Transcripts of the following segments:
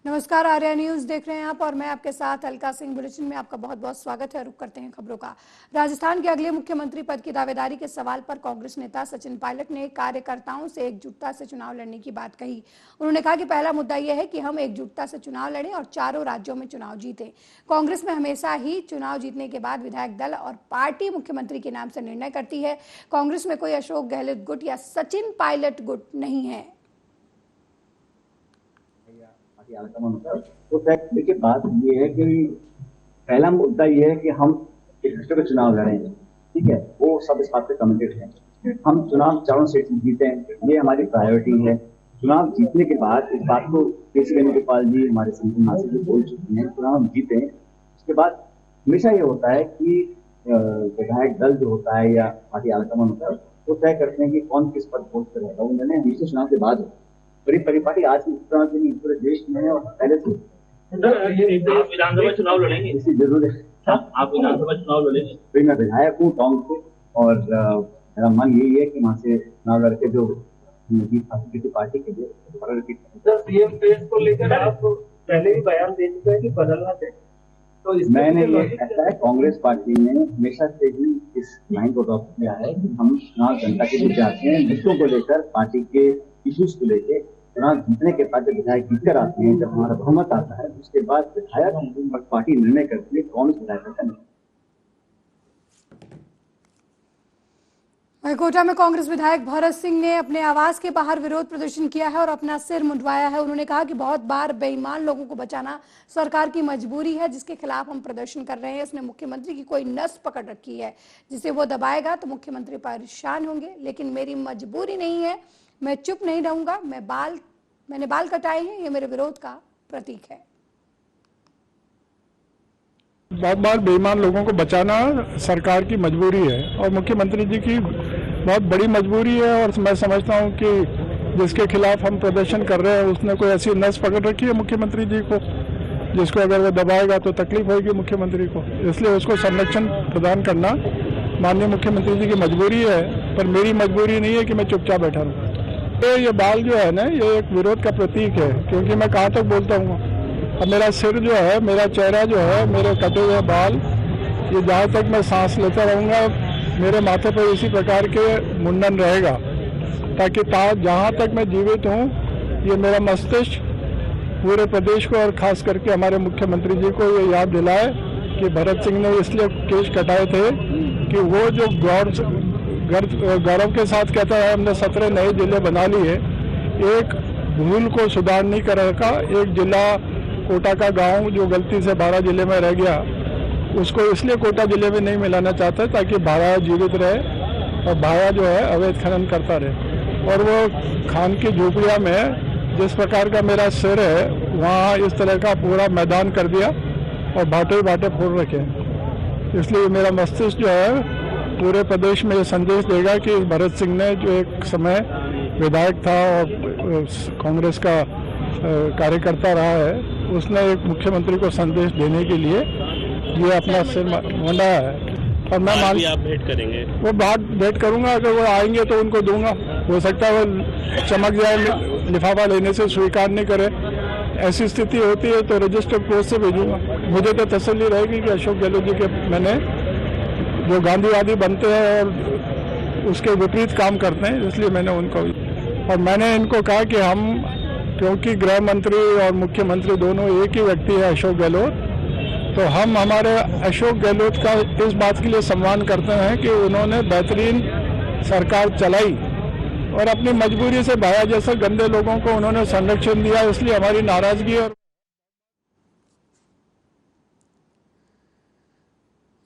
नमस्कार, आर्या न्यूज देख रहे हैं आप और मैं आपके साथ अलका सिंह। बुलेटिन में आपका बहुत बहुत स्वागत है। रुक करते हैं खबरों का। राजस्थान के अगले मुख्यमंत्री पद की दावेदारी के सवाल पर कांग्रेस नेता सचिन पायलट ने कार्यकर्ताओं से एकजुटता से चुनाव लड़ने की बात कही। उन्होंने कहा कि पहला मुद्दा यह है कि हम एकजुटता से चुनाव लड़ें और चारों राज्यों में चुनाव जीतें। कांग्रेस में हमेशा ही चुनाव जीतने के बाद विधायक दल और पार्टी मुख्यमंत्री के नाम से निर्णय करती है। कांग्रेस में कोई अशोक गहलोत गुट या सचिन पायलट गुट नहीं है। तो फैक्ट की बात ये है कि पहला मुद्दा ये है कि हम एक दूसरे पे चुनाव लड़ें। ठीक है, वो सब इस बात पे कमिटेड हैं। हम चुनाव चारों सीट जीते, ये हमारी प्रायोरिटी है। चुनाव जीतने के बाद इस बात को केसी वेणुगोपाल जी हमारे संगठन महासचिव जी बोल चुके हैं। चुनाव हम जीते, उसके बाद हमेशा ये होता है कि विधायक दल जो होता है या पार्टी आलाकमान होता है वो तय करते हैं कि कौन किस पर पोस्ट करेगा। वो निर्णय हमेशा चुनाव के बाद परिपाटी आज की चुनाव के लिए पूरे देश में है और पहले से आप विधानसभा चुनाव लड़ेंगे? इसकी जरूरत है। आप विधानसभा चुनाव लड़ेंगे? तो मैं विधायक हूँ टोंक से और मेरा मन यही है कि वहाँ से चुनाव लड़के जो किसी पार्टी के लिए सीएम फेस को लेकर आप पहले ही बयान दे चुके हैं कि बदलना चाहिए, तो मैंने ये ऐसा है, कांग्रेस पार्टी ने हमेशा से ही इस लाइन को अडॉप्ट किया है कि हम चुनाव जनता के बीच जाते हैं, मुद्दों को लेकर, पार्टी के इश्यूज को लेकर। चुनाव जीतने के बाद जब विधायक जीतकर आते हैं, जब हमारा बहुमत आता है, उसके बाद विधायक और पार्टी निर्णय करती है कौन विधायक का नहीं। कोटा में कांग्रेस विधायक भरत सिंह ने अपने आवास के बाहर विरोध प्रदर्शन किया है और अपना सिर मुंडवाया है। उन्होंने कहा कि बहुत बार बेईमान लोगों को बचाना सरकार की मजबूरी है, जिसके खिलाफ हम प्रदर्शन कर रहे हैं। उसने मुख्यमंत्री की कोई नस पकड़ रखी है, जिसे वो दबाएगा तो मुख्यमंत्री परेशान होंगे, लेकिन मेरी मजबूरी नहीं है, मैं चुप नहीं रहूंगा। मैंने बाल कटाए हैं, ये मेरे विरोध का प्रतीक है। बहुत बार बेईमान लोगों को बचाना सरकार की मजबूरी है और मुख्यमंत्री जी की बहुत बड़ी मजबूरी है। और मैं समझता हूं कि जिसके खिलाफ हम प्रदर्शन कर रहे हैं उसने कोई ऐसी नस पकड़ रखी है मुख्यमंत्री जी को, जिसको अगर वो दबाएगा तो तकलीफ होगी मुख्यमंत्री को। इसलिए उसको संरक्षण प्रदान करना माननीय मुख्यमंत्री जी की मजबूरी है, पर मेरी मजबूरी नहीं है कि मैं चुपचाप बैठा रहूँ। तो ये बाल जो है ना, ये एक विरोध का प्रतीक है, क्योंकि मैं कहाँ तक बोलता हूँ। अब मेरा सिर जो है, मेरा चेहरा जो है, मेरे कटे हुए बाल, ये जहाँ तक मैं सांस लेता रहूँगा मेरे माथे पर इसी प्रकार के मुंडन रहेगा, ताकि जहाँ तक मैं जीवित हूँ ये मेरा मस्तिष्क पूरे प्रदेश को और खास करके हमारे मुख्यमंत्री जी को ये याद दिलाए कि भरत सिंह ने इसलिए केश कटाए थे कि वो जो गौरव के साथ कहता है हमने 17 नए जिले बना लिए, एक भूल को सुधार नहीं कर रखा। एक जिला कोटा का गांव जो गलती से 12 जिले में रह गया, उसको इसलिए कोटा जिले में नहीं मिलाना चाहता ताकि भाया जीवित रहे और भाया जो है अवैध खनन करता रहे। और वो खान की झोपड़िया में जिस प्रकार का मेरा सिर है, वहाँ इस तरह का पूरा मैदान कर दिया और बाटे बाटे फोड़ रखे। इसलिए मेरा मस्तिष्क जो है पूरे प्रदेश में ये संदेश देगा कि भरत सिंह ने, जो एक समय विधायक था और कांग्रेस का कार्यकर्ता रहा है, उसने एक मुख्यमंत्री को संदेश देने के लिए ये अपना सिर मंडाया है। और मैं आप भेंट करेंगे? वो बात भेंट करूंगा, अगर वो आएंगे तो उनको दूंगा। हो सकता है वो चमक जाए, लिफाफा लेने से स्वीकार नहीं करे, ऐसी स्थिति होती है तो रजिस्टर पोस्ट से भेजूंगा। मुझे तो तसल्ली रहेगी कि अशोक गहलोत जी के मैंने जो गांधीवादी बनते हैं और उसके विपरीत काम करते हैं, इसलिए मैंने उनको, और मैंने इनको कहा कि हम, क्योंकि गृह मंत्री और मुख्यमंत्री दोनों एक ही व्यक्ति है अशोक गहलोत, तो हम हमारे अशोक गहलोत का इस बात के लिए सम्मान करते हैं कि उन्होंने बेहतरीन सरकार चलाई और अपनी मजबूरी से भाया जैसे गंदे लोगों को उन्होंने संरक्षण दिया, इसलिए हमारी नाराजगी। और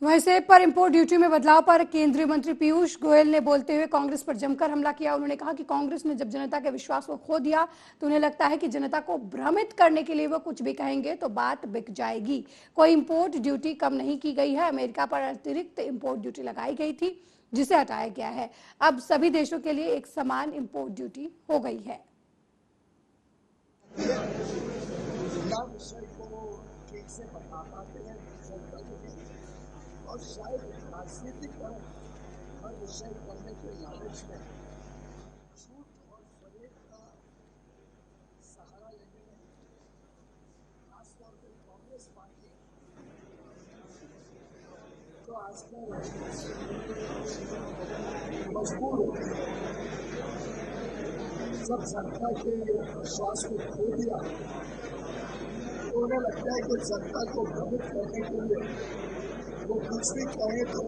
वहीं सेब पर इंपोर्ट ड्यूटी में बदलाव पर केंद्रीय मंत्री पीयूष गोयल ने बोलते हुए कांग्रेस पर जमकर हमला किया। उन्होंने कहा कि कांग्रेस ने जब जनता के विश्वास को खो दिया तो उन्हें लगता है कि जनता को भ्रमित करने के लिए वो कुछ भी कहेंगे तो बात बिक जाएगी। कोई इंपोर्ट ड्यूटी कम नहीं की गई है। अमेरिका पर अतिरिक्त इंपोर्ट ड्यूटी लगाई गई थी, जिसे हटाया गया है। अब सभी देशों के लिए एक समान इंपोर्ट ड्यूटी हो गई है। और शायद राजनीतिक हर विषय करने के लालच में झूठ और फरेब का सहारा लेने में पार्टी तो आजकल मजबूर हो गई। जब जनता के विश्वास को खो दिया तो उन्हें लगता है कि जनता को भ्रमित करने के लिए वो कुछ भी कहे तो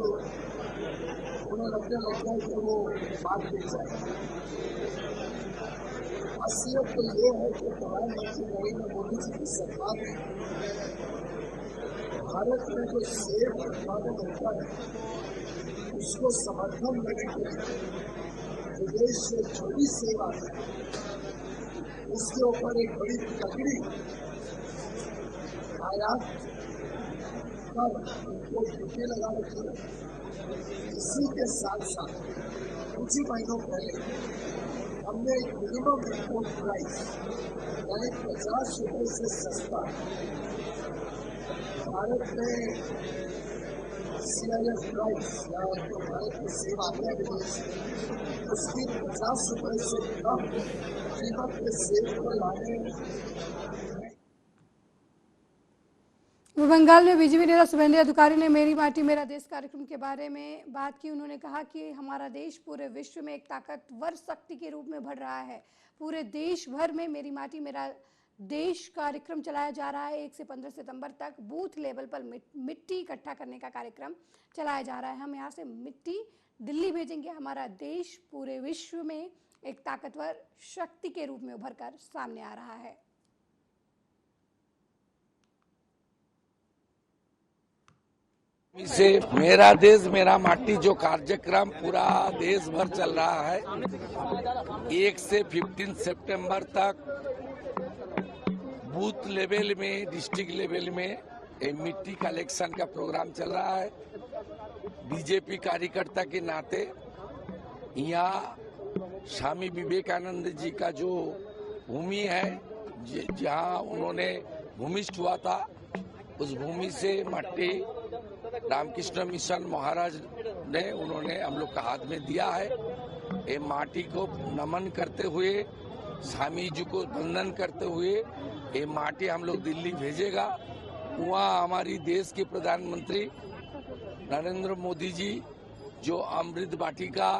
उन्हें लगता है कि वो बात मिल जाए। असलियत तो ये है कि प्रधानमंत्री नरेंद्र मोदी जी की सरकार ने भारत में जो सेब उत्पादन होता है उसको समर्थन देने के लिए विदेश से छोटी सेवा उसके ऊपर एक बड़ी तगड़ी आयात पर उनको ड्यूटी लगा रखी है। इसी के साथ साथ कुछ ही महीनों पहले हमने एक मिनिमम इम्पोर्ट प्राइस यानी 50 रुपये से सस्ता भारत में CIF प्राइस या तो भारत की सेवा है विदेश उसकी 50 रुपये से कम कीमत के सेब को लाने बंगाल में बीजेपी नेता शुभेंदु अधिकारी ने मेरी माटी मेरा देश कार्यक्रम के बारे में बात की। उन्होंने कहा कि हमारा देश पूरे विश्व में एक ताकतवर शक्ति के रूप में बढ़ रहा है। पूरे देश भर में मेरी माटी मेरा देश कार्यक्रम चलाया जा रहा है। 1 से 15 सितंबर तक बूथ लेवल पर मिट्टी इकट्ठा करने का कार्यक्रम चलाया जा रहा है। हम यहाँ से मिट्टी दिल्ली भेजेंगे। हमारा देश पूरे विश्व में एक ताकतवर शक्ति के रूप में उभर कर सामने आ रहा है। से मेरा देश मेरा माटी जो कार्यक्रम पूरा देश भर चल रहा है 1 से 15 सितंबर तक बूथ लेवल में डिस्ट्रिक्ट लेवल में मिट्टी कलेक्शन का प्रोग्राम चल रहा है। बीजेपी कार्यकर्ता के नाते यहाँ स्वामी विवेकानंद जी का जो भूमि है जहाँ उन्होंने भूमिष्ठ हुआ था उस भूमि से मट्टी रामकृष्ण मिशन महाराज ने उन्होंने हम लोग का हाथ में दिया है। ये माटी को नमन करते हुए स्वामी जी को वंदन करते हुए ये माटी हम लोग दिल्ली भेजेगा। वहाँ हमारी देश के प्रधानमंत्री नरेंद्र मोदी जी जो अमृत वाटिका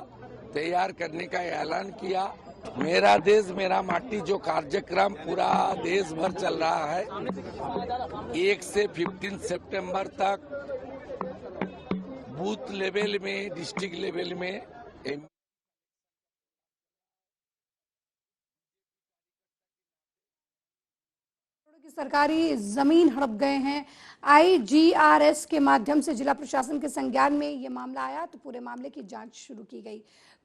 तैयार करने का ऐलान किया। मेरा देश मेरा माटी जो कार्यक्रम पूरा देश भर चल रहा है 1 से 15 सितंबर तक बूथ लेवल में डिस्ट्रिक्ट लेवल में सरकारी जमीन हड़प गए हैं। IGRS के माध्यम से जिला प्रशासन के संज्ञान में ये मामला आया तो पूरे मामले की जांच शुरू की गई।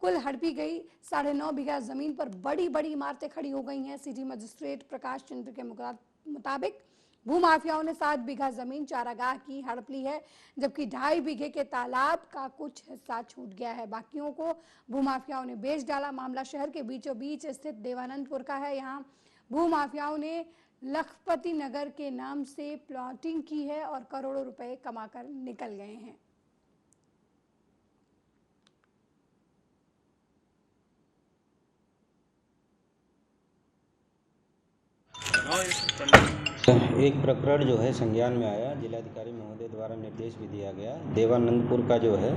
कुल हड़पी गई 9.5 बीघा जमीन पर बड़ी बड़ी इमारतें खड़ी हो गई हैं। सिटी मजिस्ट्रेट प्रकाश चंद्र के मुताबिक भूमाफियाओं ने 7 बीघा जमीन चारागाह की हड़प ली है, जबकि 2.5 बीघे के तालाब का कुछ हिस्सा छूट गया है। बाकियों को भूमाफियाओं ने बेच डाला। मामला शहर के बीचों बीच स्थित देवानंदपुर का है। यहाँ भूमाफियाओं ने लखपति नगर के नाम से प्लॉटिंग की है और करोड़ों रुपए कमाकर निकल गए हैं। एक प्रकरण जो है संज्ञान में आया। जिलाधिकारी महोदय द्वारा निर्देश भी दिया गया। देवानंदपुर का जो है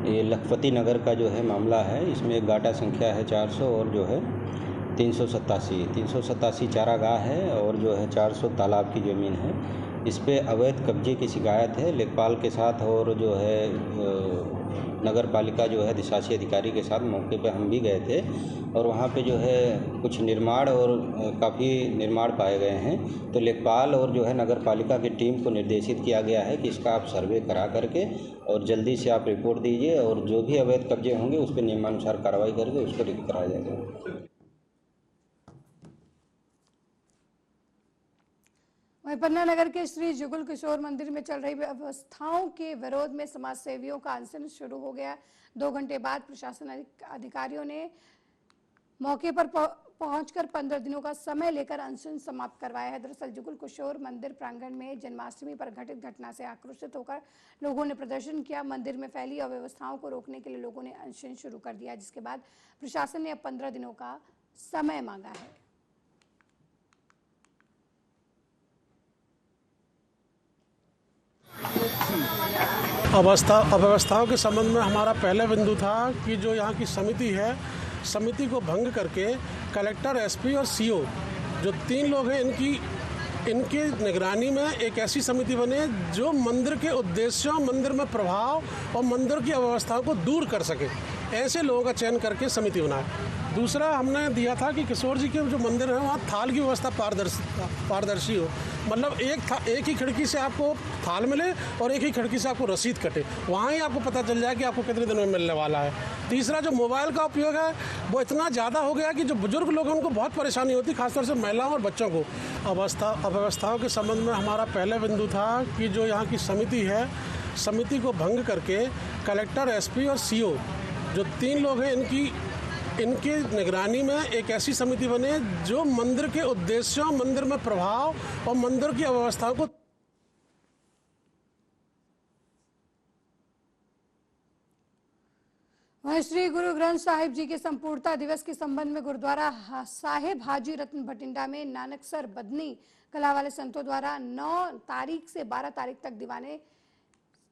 ये लखपति नगर का जो है मामला है। इसमें एक गाटा संख्या है 400 और जो है 387 चारागाह है और जो है 400 तालाब की ज़मीन है। इस पे अवैध कब्जे की शिकायत है। लेखपाल के साथ और जो है नगर पालिका जो है अधिशासी अधिकारी के साथ मौके पे हम भी गए थे और वहाँ पे जो है कुछ निर्माण और काफ़ी निर्माण पाए गए हैं। तो लेखपाल और जो है नगर पालिका की टीम को निर्देशित किया गया है कि इसका आप सर्वे करा करके और जल्दी से आप रिपोर्ट दीजिए और जो भी अवैध कब्जे होंगे उस पर नियमानुसार कार्रवाई करके उसको रिक्त कराया जाएगा। वहीं पन्ना नगर के श्री जुगल किशोर मंदिर में चल रही व्यवस्थाओं के विरोध में समाज सेवियों का अनशन शुरू हो गया। 2 घंटे बाद प्रशासन अधिकारियों ने मौके पर पहुंचकर 15 दिनों का समय लेकर अनशन समाप्त करवाया है। दरअसल जुगल किशोर मंदिर प्रांगण में जन्माष्टमी पर घटित घटना से आक्रोशित होकर लोगों ने प्रदर्शन किया। मंदिर में फैली अव्यवस्थाओं को रोकने के लिए लोगों ने अनशन शुरू कर दिया, जिसके बाद प्रशासन ने अब 15 दिनों का समय मांगा है। अव्यवस्थाओं के संबंध में हमारा पहला बिंदु था कि जो यहाँ की समिति है, समिति को भंग करके कलेक्टर, एसपी और सीओ जो 3 लोग हैं इनकी निगरानी में एक ऐसी समिति बने जो मंदिर के उद्देश्यों, मंदिर में प्रभाव और मंदिर की अव्यवस्थाओं को दूर कर सके। ऐसे लोगों का चयन करके समिति बनाए। दूसरा हमने दिया था कि किशोर जी के जो मंदिर है वहाँ थाल की व्यवस्था पारदर्शी हो, मतलब एक ही खिड़की से आपको थाल मिले और एक ही खिड़की से आपको रसीद कटे, वहाँ ही आपको पता चल जाए कि आपको कितने दिन में मिलने वाला है। तीसरा जो मोबाइल का उपयोग है वो इतना ज़्यादा हो गया कि जो बुजुर्ग लोग हैं उनको बहुत परेशानी होती, खासतौर से महिलाओं और बच्चों को। अव्यवस्थाओं के संबंध में हमारा पहला बिंदु था कि जो यहाँ की समिति है, समिति को भंग करके कलेक्टर, एसपी और सीओ जो 3 लोग हैं इनकी निगरानी में एक ऐसी समिति बने जो मंदिर के उद्देश्यों, मंदिर में प्रभाव और मंदिर की अव्यवस्थाओं को। वहीं श्री गुरु ग्रंथ साहिब जी के संपूर्णता दिवस के संबंध में गुरुद्वारा साहिब हाजी रतन भटिंडा में नानकसर बदनी कला वाले संतों द्वारा 9 तारीख से 12 तारीख तक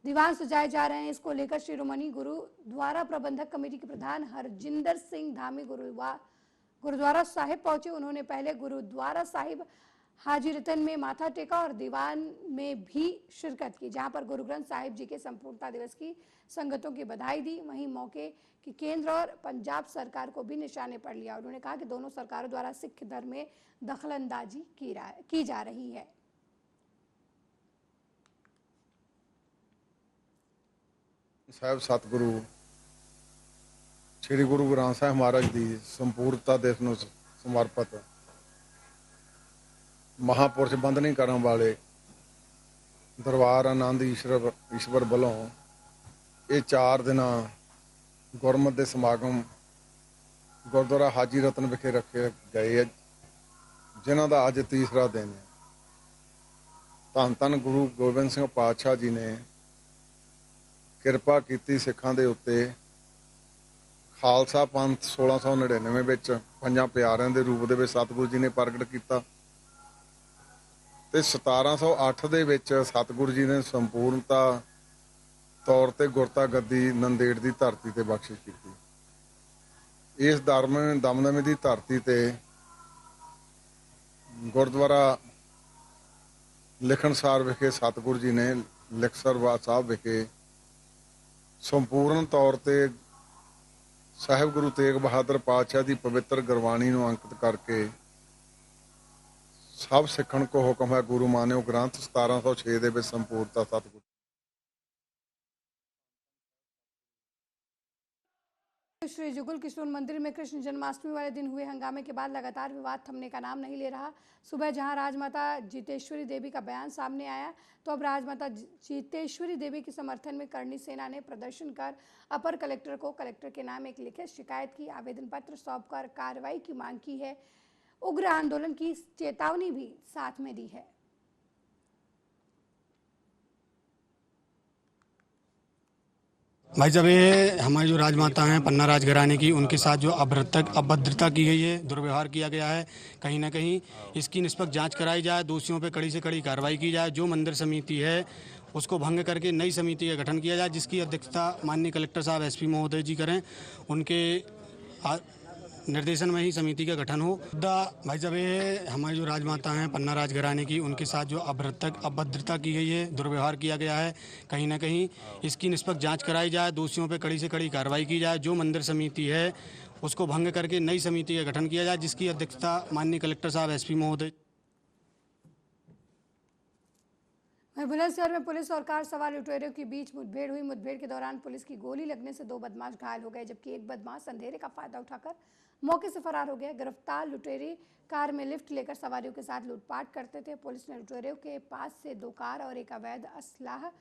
दीवान सजाए जा रहे हैं। इसको लेकर शिरोमणि गुरुद्वारा प्रबंधक कमेटी के प्रधान हरजिंदर सिंह धामी गुरुद्वारा साहिब पहुंचे। उन्होंने पहले गुरुद्वारा साहिब हाजी रतन में माथा टेका और दीवान में भी शिरकत की, जहां पर गुरु ग्रंथ साहिब जी के संपूर्णता दिवस की संगतों की बधाई दी। वहीं मौके की केंद्र और पंजाब सरकार को भी निशाने पर लिया। उन्होंने कहा कि दोनों सरकारों द्वारा सिख धर्म में दखलंदाजी की जा रही है। ਸਾਹਿਬ ਸਤਿਗੁਰੂ ਸ੍ਰੀ ਗੁਰੂ ਗ੍ਰੰਥ ਸਾਹਿਬ ਮਹਾਰਾਜ ਦੀ ਸੰਪੂਰਨਤਾ ਦਿਵਸ ਨੂੰ ਸਮਰਪਿਤ ਮਹਾਪੁਰਸ਼ ਬੰਦਨੀ ਕਰਨ ਵਾਲੇ ਦਰਬਾਰ ਆਨੰਦ ਈਸ਼ਵਰ ਵੱਲੋਂ ਇਹ 4 ਦਿਨਾਂ ਗੁਰਮਤਿ ਦੇ ਸਮਾਗਮ ਗੁਰਦੁਆਰਾ ਹਾਜੀ ਰਤਨ ਵਿਖੇ ਰੱਖੇ ਗਏ ਹੈ, ਜਿਨ੍ਹਾਂ ਦਾ ਅੱਜ ਤੀਸਰਾ ਦਿਨ ਹੈ। ਧੰਨ ਧੰਨ ਗੁਰੂ ਗੋਬਿੰਦ ਸਿੰਘ ਪਾਤਸ਼ਾਹ ਜੀ ਨੇ ਕਿਰਪਾ ਕੀਤੀ ਸਿੱਖਾਂ ਦੇ ਉੱਤੇ। ਖਾਲਸਾ ਪੰਥ 1699 ਵਿੱਚ 5 ਪਿਆਰਿਆਂ ਦੇ ਰੂਪ ਦੇ ਵਿੱਚ ਸਤਿਗੁਰੂ ਜੀ ਨੇ ਪ੍ਰਗਟ ਕੀਤਾ ਤੇ 1708 ਦੇ ਵਿੱਚ ਸਤਿਗੁਰੂ ਜੀ ਨੇ ਸੰਪੂਰਨਤਾ ਤੌਰ ਤੇ ਗੁਰਤਾ ਗੱਦੀ ਨੰਦੇੜ ਦੀ ਧਰਤੀ ਤੇ ਬਖਸ਼ਿਸ਼ ਕੀਤੀ। ਇਸ ਦਮਦਮੇ ਦੀ ਧਰਤੀ ਤੇ ਗੁਰਦੁਆਰਾ ਲਿਖਣਸਾਰ ਵਿਖੇ ਸਤਿਗੁਰੂ ਜੀ ਨੇ ਲਿਖਸਰ ਸਾਹਿਬ ਵਿਖੇ ਸੰਪੂਰਨ ਤੌਰ ਤੇ ਸਾਹਿਬ ਗੁਰੂ ਤੇਗ ਬਹਾਦਰ ਪਾਤਸ਼ਾਹ ਦੀ ਪਵਿੱਤਰ ਗੁਰਬਾਣੀ ਨੂੰ ਅੰਕਿਤ ਕਰਕੇ ਸਭ ਸਿੱਖਣ ਕੋ ਹੁਕਮ ਹੈ ਗੁਰੂ ਮਾਨਿਓ ਗ੍ਰੰਥ 1706 ਦੇ ਵਿੱਚ ਸੰਪੂਰਨਤਾ ਸਤਿਗੁਰੂ। श्री जुगल किशोर मंदिर में कृष्ण जन्माष्टमी वाले दिन हुए हंगामे के बाद लगातार विवाद थमने का नाम नहीं ले रहा। सुबह जहां राजमाता जीतेश्वरी देवी का बयान सामने आया, तो अब राजमाता जीतेश्वरी देवी के समर्थन में करणी सेना ने प्रदर्शन कर अपर कलेक्टर को कलेक्टर के नाम एक लिखित शिकायत की आवेदन पत्र सौंपकर कार्रवाई की मांग की है। उग्र आंदोलन की चेतावनी भी साथ में दी है। भाई, जब ये हमारी जो राजमाता हैं पन्ना राजघराने की, उनके साथ जो अभद्रता की गई है, दुर्व्यवहार किया गया है, कहीं ना कहीं इसकी निष्पक्ष जांच कराई जाए, दोषियों पे कड़ी से कड़ी कार्रवाई की जाए। जो मंदिर समिति है उसको भंग करके नई समिति का गठन किया जाए, जिसकी अध्यक्षता माननीय कलेक्टर साहब, एसपी महोदय जी करें। उनके निर्देशन में ही समिति का गठन हो। भाई, जब ये हमारी जो राजमाता हैं पन्ना राजघराने की, उनके साथ जो अभद्रता की गई है, दुर्व्यवहार किया गया है, कहीं ना कहीं इसकी निष्पक्ष जांच कराई जाए, दोषियों पे कड़ी से कड़ी कार्रवाई की जाए। जो मंदिर समिति है उसको भंग करके नई समिति का गठन किया जाए, जिसकी अध्यक्षता माननीय कलेक्टर साहब, एसपी महोदय। बुलंदशहर में पुलिस और कार सवार लुटेरों के बीच मुठभेड़ हुई। मुठभेड़ के दौरान पुलिस की गोली लगने से 2 बदमाश घायल हो गए, जबकि एक बदमाश अंधेरे का फायदा उठाकर मौके से फरार हो गया। गिरफ्तार लुटेरे कार में लिफ्ट लेकर सवारियों के साथ लूटपाट करते थे। पुलिस ने लुटेरों के पास से 2 कार और एक अवैध असलाह,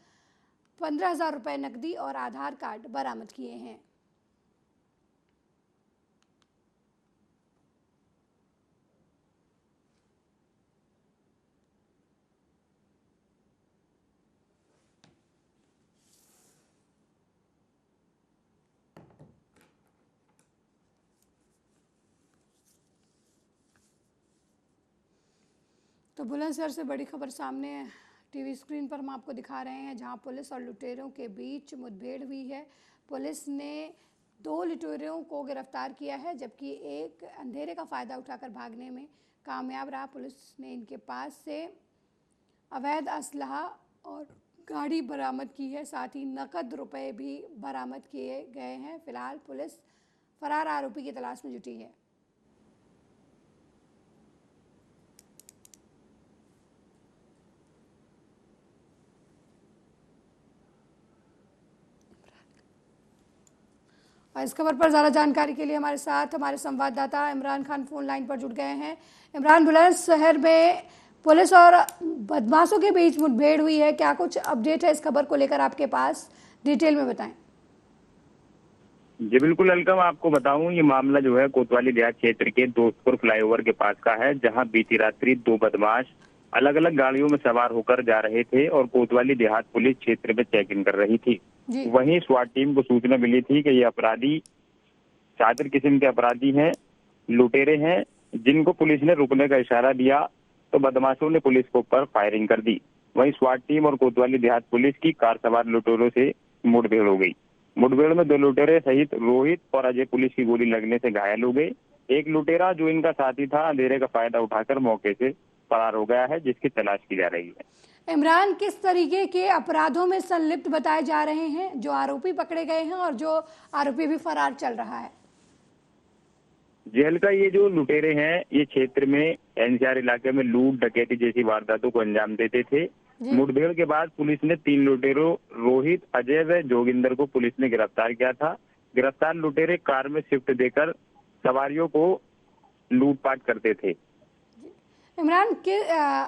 15,000 रुपए नकदी और आधार कार्ड बरामद किए हैं। तो बुलंदशहर से बड़ी खबर सामने टीवी स्क्रीन पर हम आपको दिखा रहे हैं जहां पुलिस और लुटेरों के बीच मुठभेड़ हुई है। पुलिस ने 2 लुटेरों को गिरफ्तार किया है, जबकि एक अंधेरे का फ़ायदा उठाकर भागने में कामयाब रहा। पुलिस ने इनके पास से अवैध असलहा और गाड़ी बरामद की है, साथ ही नकद रुपए भी बरामद किए गए हैं। फिलहाल पुलिस फरार आरोपी की तलाश में जुटी है। और इस खबर पर ज़्यादा जानकारी के लिए हमारे साथ हमारे संवाददाता इमरान खान फोन लाइन पर जुड़ गए हैं। इमरान, बुलंदशहर में पुलिस और बदमाशों के बीच मुठभेड़ हुई है, क्या कुछ अपडेट है इस खबर को लेकर आपके पास? डिटेल में बताएं। जी बिल्कुल अलका, मैं आपको बताऊं, ये मामला जो है कोतवाली देहात क्षेत्र के दोस्तपुर फ्लाईओवर के पास का है, जहां बीती रात्रि 2 बदमाश अलग अलग गाड़ियों में सवार होकर जा रहे थे और कोतवाली देहात पुलिस क्षेत्र में चेकिंग कर रही थी। वहीं स्वाट टीम को सूचना मिली थी कि ये अपराधी शातिर किस्म के अपराधी हैं, लुटेरे हैं, जिनको पुलिस ने रुकने का इशारा दिया तो बदमाशों ने पुलिस के ऊपर फायरिंग कर दी। वहीं स्वाट टीम और कोतवाली देहात पुलिस की कार सवार लुटेरों से मुठभेड़ हो गई। मुठभेड़ में 2 लुटेरे सहित रोहित और अजय पुलिस की गोली लगने से घायल हो गए। एक लुटेरा जो इनका साथी था अंधेरे का फायदा उठाकर मौके से फरार हो गया है, जिसकी तलाश की जा रही है। इमरान, किस तरीके के अपराधों में संलिप्त बताए जा रहे हैं जो आरोपी पकड़े गए हैं और जो आरोपी भी फरार चल रहा है? जेल का ये जो लुटेरे हैं ये क्षेत्र में एनसीआर इलाके में लूट डकैती जैसी वारदातों को अंजाम देते थे। मुठभेड़ के बाद पुलिस ने 3 लुटेरों रोहित, अजय व जोगिंदर को पुलिस ने गिरफ्तार किया था। गिरफ्तार लुटेरे कार में शिफ्ट देकर सवारियों को लूटपाट करते थे। इमरान,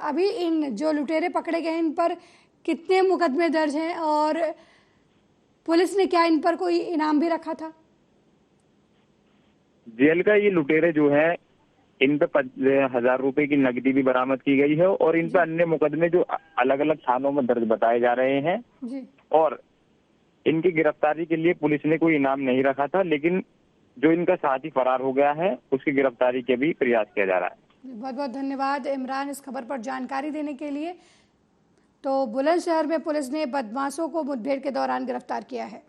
अभी इन जो लुटेरे पकड़े गए इन पर कितने मुकदमे दर्ज हैं और पुलिस ने क्या इन पर कोई इनाम भी रखा था? जेल का ये लुटेरे जो है इन पे 1000 रुपए की नकदी भी बरामद की गई है और इन पे अन्य मुकदमे जो अलग अलग थानों में दर्ज बताए जा रहे हैं जी। और इनकी गिरफ्तारी के लिए पुलिस ने कोई इनाम नहीं रखा था, लेकिन जो इनका साथी फरार हो गया है उसकी गिरफ्तारी के भी प्रयास किया जा रहा है। बहुत बहुत धन्यवाद इमरान इस खबर पर जानकारी देने के लिए। तो बुलंदशहर में पुलिस ने बदमाशों को मुठभेड़ के दौरान गिरफ्तार किया है।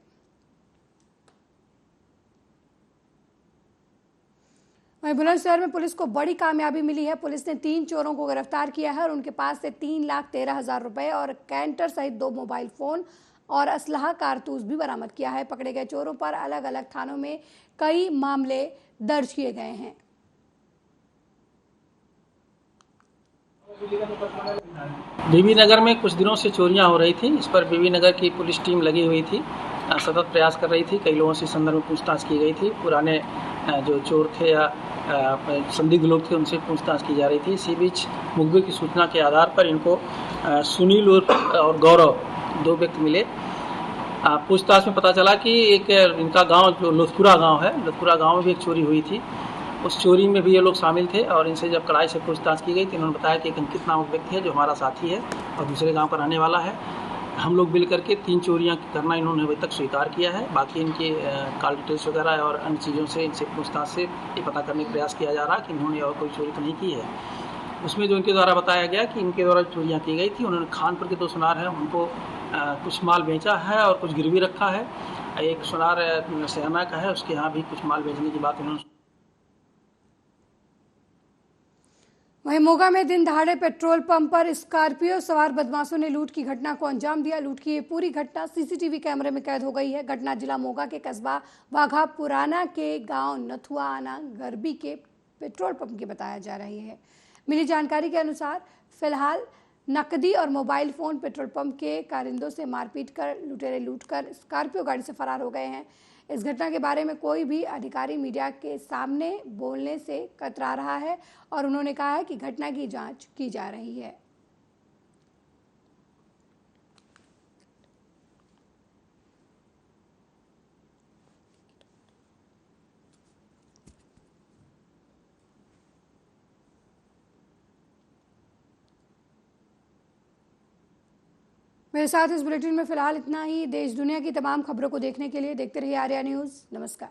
वहीं बुलंदशहर में पुलिस को बड़ी कामयाबी मिली है। पुलिस ने 3 चोरों को गिरफ्तार किया है और उनके पास से 3,13,000 रुपए और कैंटर सहित 2 मोबाइल फोन और असलहा कारतूस भी बरामद किया है। पकड़े गए चोरों पर अलग अलग थानों में कई मामले दर्ज किए गए हैं। बीबी नगर में कुछ दिनों से चोरियां हो रही थी। इस पर बीबी नगर की पुलिस टीम लगी हुई थी, सतत प्रयास कर रही थी। कई लोगों से संदर्भ में पूछताछ की गई थी। पुराने जो चोर थे या संदिग्ध लोग थे उनसे पूछताछ की जा रही थी। इसी बीच मुखबिर की सूचना के आधार पर इनको सुनील और गौरव 2 व्यक्ति मिले। पूछताछ में पता चला कि एक इनका गांव जो लुथपुरा गांव है, लुथपुरा गांव में भी एक चोरी हुई थी। उस चोरी में भी ये लोग शामिल थे और इनसे जब कड़ाई से पूछताछ की गई तो इन्होंने बताया कि एक अंकित नामक व्यक्ति है जो हमारा साथी है और दूसरे गांव का रहने वाला है। हम लोग मिल करके 3 चोरियां करना इन्होंने अभी तक स्वीकार किया है। बाकी इनके कॉल डिटेल्स वगैरह और अन्य चीज़ों से इनसे पूछताछ से ये पता करने का प्रयास किया जा रहा है कि इन्होंने और कोई चोरी तो नहीं की है। उसमें जो इनके द्वारा बताया गया कि इनके द्वारा चोरियाँ की गई थी, उन्होंने खानपुर के 2 सुनार हैं उनको कुछ माल बेचा है और कुछ गिरवी रखा है। एक सुनार सेना का है, उसके यहाँ भी कुछ माल बेचने की बात इन्होंने। वहीं मोगा में दिन दहाड़े पेट्रोल पंप पर स्कॉर्पियो सवार बदमाशों ने लूट की घटना को अंजाम दिया। लूट की ये पूरी घटना सीसीटीवी कैमरे में कैद हो गई है। घटना जिला मोगा के कस्बा वाघा पुराना के गांव नथुआना गरबी के पेट्रोल पंप की बताया जा रही है। मिली जानकारी के अनुसार फिलहाल नकदी और मोबाइल फोन पेट्रोल पंप के कारिंदों से मारपीट कर लुटेरे लूटकर स्कॉर्पियो गाड़ी से फरार हो गए हैं। इस घटना के बारे में कोई भी अधिकारी मीडिया के सामने बोलने से कतरा रहा है और उन्होंने कहा है कि घटना की जांच की जा रही है। मेरे साथ इस बुलेटिन में फिलहाल इतना ही। देश दुनिया की तमाम खबरों को देखने के लिए देखते रहिए आर्या न्यूज़। नमस्कार।